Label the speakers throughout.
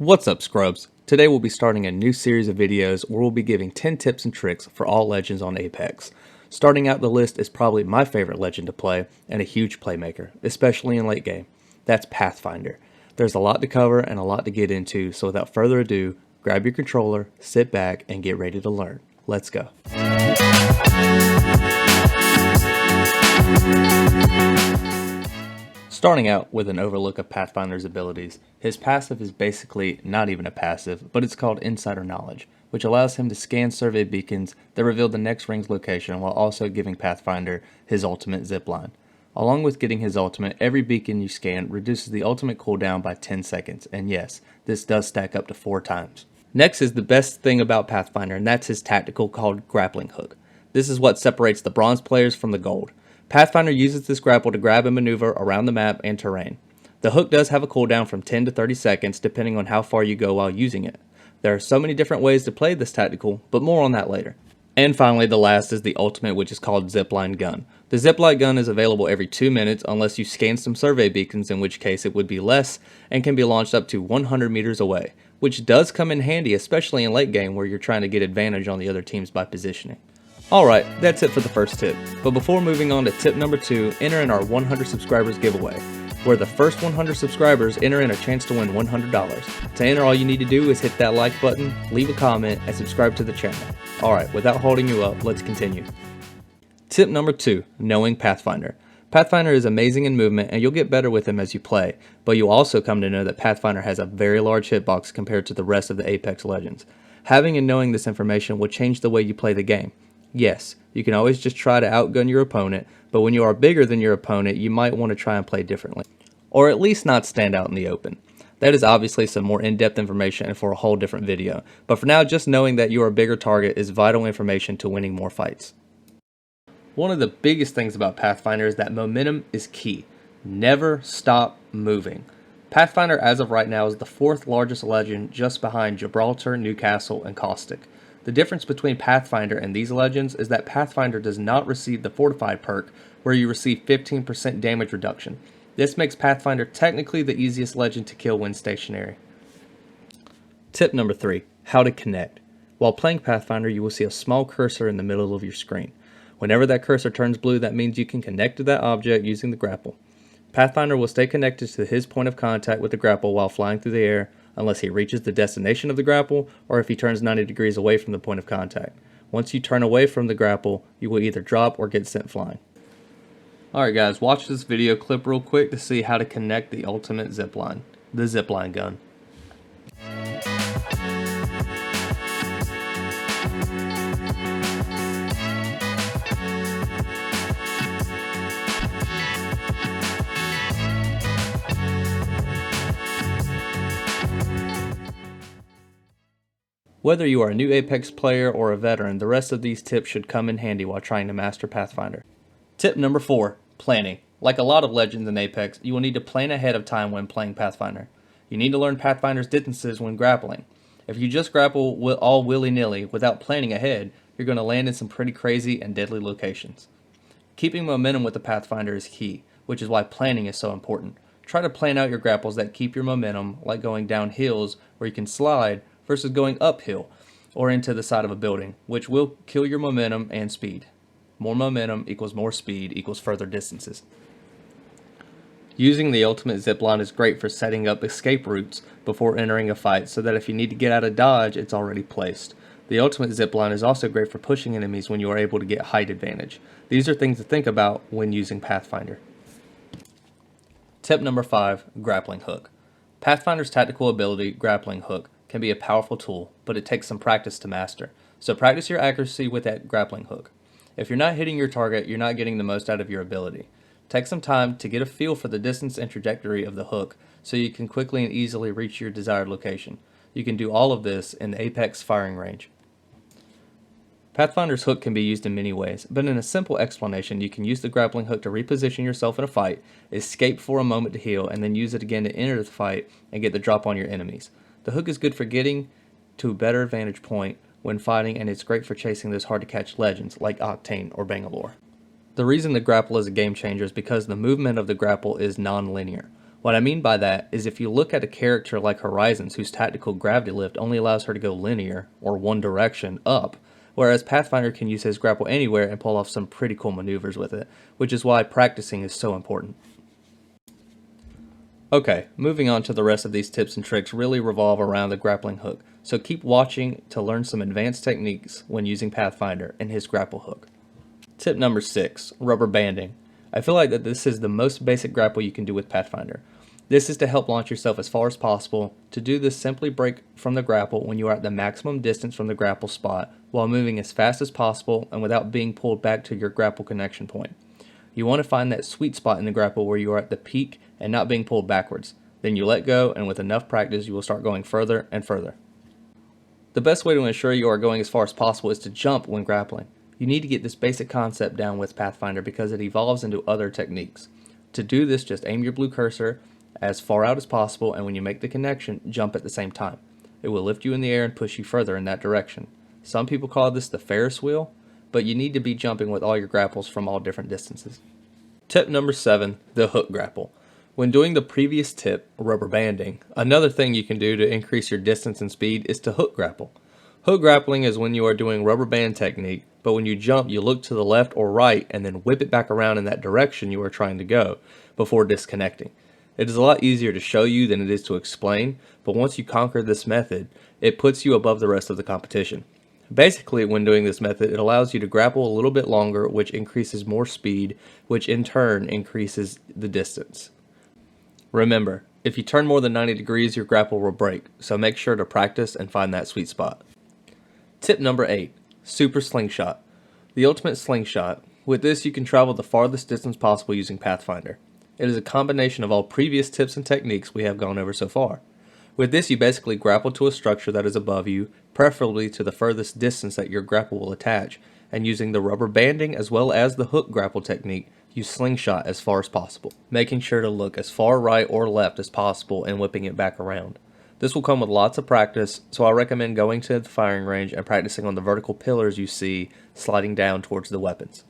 Speaker 1: What's up, Scrubs? Today we'll be starting a new series of videos where we'll be giving 10 tips and tricks for all legends on Apex. Starting out the list is probably my favorite legend to play and a huge playmaker, especially in late game. That's Pathfinder. There's a lot to cover and a lot to get into, so without further ado, grab your controller, sit back, and get ready to learn. Let's go. Starting out with an overlook of Pathfinder's abilities, his passive is basically not even a passive, but it's called Insider Knowledge, which allows him to scan survey beacons that reveal the next ring's location while also giving Pathfinder his ultimate zipline. Along with getting his ultimate, every beacon you scan reduces the ultimate cooldown by 10 seconds, and yes, this does stack up to 4 times. Next is the best thing about Pathfinder, and that's his tactical called Grappling Hook. This is what separates the bronze players from the gold. Pathfinder uses this grapple to grab and maneuver around the map and terrain. The hook does have a cooldown from 10 to 30 seconds depending on how far you go while using it. There are so many different ways to play this tactical, but more on that later. And finally, the last is the ultimate, which is called Zipline Gun. The Zipline Gun is available every 2 minutes unless you scan some survey beacons, in which case it would be less, and can be launched up to 100 meters away, which does come in handy especially in late game where you're trying to get advantage on the other teams by positioning. Alright, that's it for the first tip, but before moving on to tip number 2, enter in our 100 subscribers giveaway, where the first 100 subscribers enter in a chance to win $100. To enter, all you need to do is hit that like button, leave a comment, and subscribe to the channel. Alright, without holding you up, let's continue. Tip number 2, knowing Pathfinder. Pathfinder is amazing in movement and you'll get better with him as you play, but you'll also come to know that Pathfinder has a very large hitbox compared to the rest of the Apex legends. Having and knowing this information will change the way you play the game. Yes, you can always just try to outgun your opponent, but when you are bigger than your opponent, you might want to try and play differently. Or at least not stand out in the open. That is obviously some more in-depth information and for a whole different video, but for now, just knowing that you are a bigger target is vital information to winning more fights. One of the biggest things about Pathfinder is that momentum is key. Never stop moving. Pathfinder as of right now is the 4th largest legend, just behind Gibraltar, Newcastle, and Caustic. The difference between Pathfinder and these legends is that Pathfinder does not receive the Fortified perk, where you receive 15% damage reduction. This makes Pathfinder technically the easiest legend to kill when stationary. Tip number 3, how to connect. While playing Pathfinder, you will see a small cursor in the middle of your screen. Whenever that cursor turns blue, that means you can connect to that object using the grapple. Pathfinder will stay connected to his point of contact with the grapple while flying through the air, unless he reaches the destination of the grapple or if he turns 90 degrees away from the point of contact. Once you turn away from the grapple, you will either drop or get sent flying. Alright guys, watch this video clip real quick to see how to connect the ultimate zipline, the zipline gun. Whether you are a new Apex player or a veteran, the rest of these tips should come in handy while trying to master Pathfinder. Tip number 4, planning. Like a lot of legends in Apex, you will need to plan ahead of time when playing Pathfinder. You need to learn Pathfinder's distances when grappling. If you just grapple all willy-nilly without planning ahead, you're going to land in some pretty crazy and deadly locations. Keeping momentum with the Pathfinder is key, which is why planning is so important. Try to plan out your grapples that keep your momentum, like going down hills where you can slide, versus going uphill or into the side of a building, which will kill your momentum and speed. More momentum equals more speed equals further distances. Using the ultimate zipline is great for setting up escape routes before entering a fight so that if you need to get out of dodge, it's already placed. The ultimate zipline is also great for pushing enemies when you are able to get height advantage. These are things to think about when using Pathfinder. Tip number 5, grappling hook. Pathfinder's tactical ability, grappling hook, can be a powerful tool, but it takes some practice to master. So practice your accuracy with that grappling hook. If you're not hitting your target, you're not getting the most out of your ability. Take some time to get a feel for the distance and trajectory of the hook so you can quickly and easily reach your desired location. You can do all of this in the Apex firing range. Pathfinder's hook can be used in many ways, but in a simple explanation, you can use the grappling hook to reposition yourself in a fight, escape for a moment to heal, and then use it again to enter the fight and get the drop on your enemies. The hook is good for getting to a better vantage point when fighting, and it's great for chasing those hard to catch legends like Octane or Bangalore. The reason the grapple is a game changer is because the movement of the grapple is non-linear. What I mean by that is if you look at a character like Horizons whose tactical gravity lift only allows her to go linear, or one direction, up, whereas Pathfinder can use his grapple anywhere and pull off some pretty cool maneuvers with it, which is why practicing is so important. Okay, moving on to the rest of these tips and tricks really revolve around the grappling hook, so keep watching to learn some advanced techniques when using Pathfinder and his grapple hook. Tip number 6, rubber banding. I feel like that this is the most basic grapple you can do with Pathfinder. This is to help launch yourself as far as possible. To do this, simply break from the grapple when you are at the maximum distance from the grapple spot, while moving as fast as possible and without being pulled back to your grapple connection point. You want to find that sweet spot in the grapple where you are at the peak and not being pulled backwards. Then you let go, and with enough practice you will start going further and further. The best way to ensure you are going as far as possible is to jump when grappling. You need to get this basic concept down with Pathfinder because it evolves into other techniques. To do this, just aim your blue cursor as far out as possible, and when you make the connection, jump at the same time. It will lift you in the air and push you further in that direction. Some people call this the Ferris wheel, but you need to be jumping with all your grapples from all different distances. Tip number 7, the hook grapple. When doing the previous tip, rubber banding, another thing you can do to increase your distance and speed is to hook grapple. Hook grappling is when you are doing rubber band technique, but when you jump, you look to the left or right and then whip it back around in that direction you are trying to go before disconnecting. It is a lot easier to show you than it is to explain, but once you conquer this method, it puts you above the rest of the competition. Basically, when doing this method, it allows you to grapple a little bit longer, which increases more speed, which in turn increases the distance. Remember, if you turn more than 90 degrees, your grapple will break, so make sure to practice and find that sweet spot. Tip number 8, super slingshot. The ultimate slingshot. With this, you can travel the farthest distance possible using Pathfinder. It is a combination of all previous tips and techniques we have gone over so far. With this, you basically grapple to a structure that is above you, preferably to the furthest distance that your grapple will attach, and using the rubber banding as well as the hook grapple technique, you slingshot as far as possible, making sure to look as far right or left as possible and whipping it back around. This will come with lots of practice, so I recommend going to the firing range and practicing on the vertical pillars you see sliding down towards the weapons.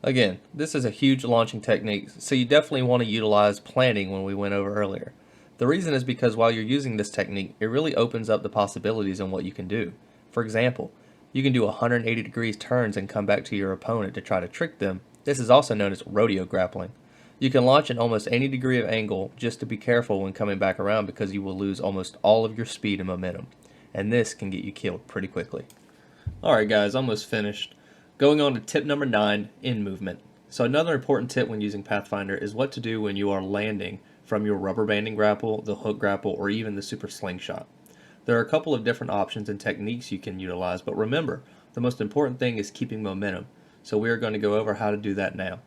Speaker 1: Again, this is a huge launching technique, so you definitely want to utilize planning when we went over earlier. The reason is because while you're using this technique, it really opens up the possibilities in what you can do. For example, you can do 180 degrees turns and come back to your opponent to try to trick them. This is also known as rodeo grappling. You can launch in almost any degree of angle, just to be careful when coming back around because you will lose almost all of your speed and momentum, and this can get you killed pretty quickly. Alright guys, almost finished. Going on to tip number 9, in movement. So another important tip when using Pathfinder is what to do when you are landing from your rubber banding grapple, the hook grapple, or even the super slingshot. There are a couple of different options and techniques you can utilize, but remember, the most important thing is keeping momentum, so we are going to go over how to do that now.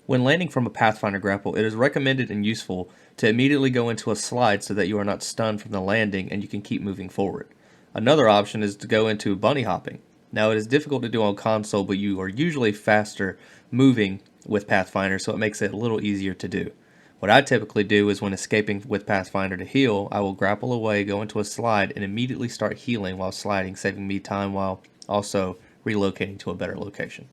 Speaker 1: When landing from a Pathfinder grapple, it is recommended and useful to immediately go into a slide so that you are not stunned from the landing and you can keep moving forward. Another option is to go into bunny hopping. Now it is difficult to do on console, but you are usually faster moving with Pathfinder, so it makes it a little easier to do. What I typically do is when escaping with Pathfinder to heal, I will grapple away, go into a slide, and immediately start healing while sliding, saving me time while also relocating to a better location.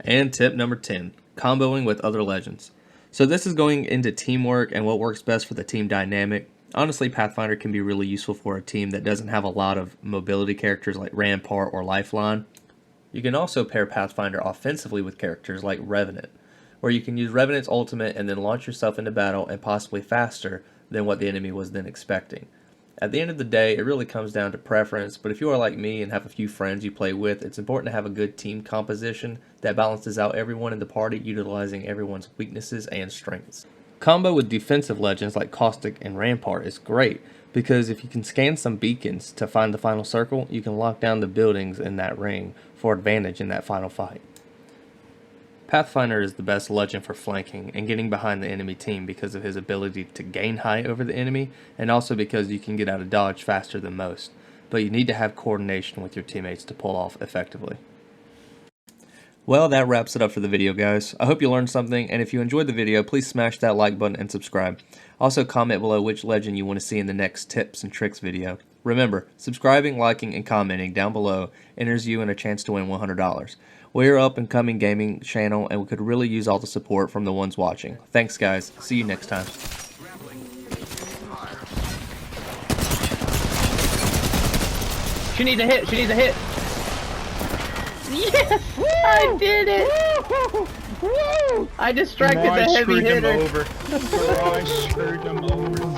Speaker 1: And tip number 10, comboing with other legends. So this is going into teamwork and what works best for the team dynamic. Honestly, Pathfinder can be really useful for a team that doesn't have a lot of mobility characters like Rampart or Lifeline. You can also pair Pathfinder offensively with characters like Revenant, where you can use Revenant's ultimate and then launch yourself into battle and possibly faster than what the enemy was then expecting. At the end of the day, it really comes down to preference, but if you are like me and have a few friends you play with, it's important to have a good team composition that balances out everyone in the party, utilizing everyone's weaknesses and strengths. Combo with defensive legends like Caustic and Rampart is great, because if you can scan some beacons to find the final circle, you can lock down the buildings in that ring for advantage in that final fight. Pathfinder is the best legend for flanking and getting behind the enemy team because of his ability to gain height over the enemy, and also because you can get out of dodge faster than most, but you need to have coordination with your teammates to pull off effectively. Well, that wraps it up for the video, guys. I hope you learned something, and if you enjoyed the video, please smash that like button and subscribe. Also comment below which legend you want to see in the next tips and tricks video. Remember, subscribing, liking, and commenting down below enters you in a chance to win $100. We're an up-and-coming gaming channel, and we could really use all the support from the ones watching. Thanks, guys. See you next time.
Speaker 2: She needs a hit. She needs a hit. Yes! I did it! I distracted the heavy hitter.
Speaker 3: I screwed him over.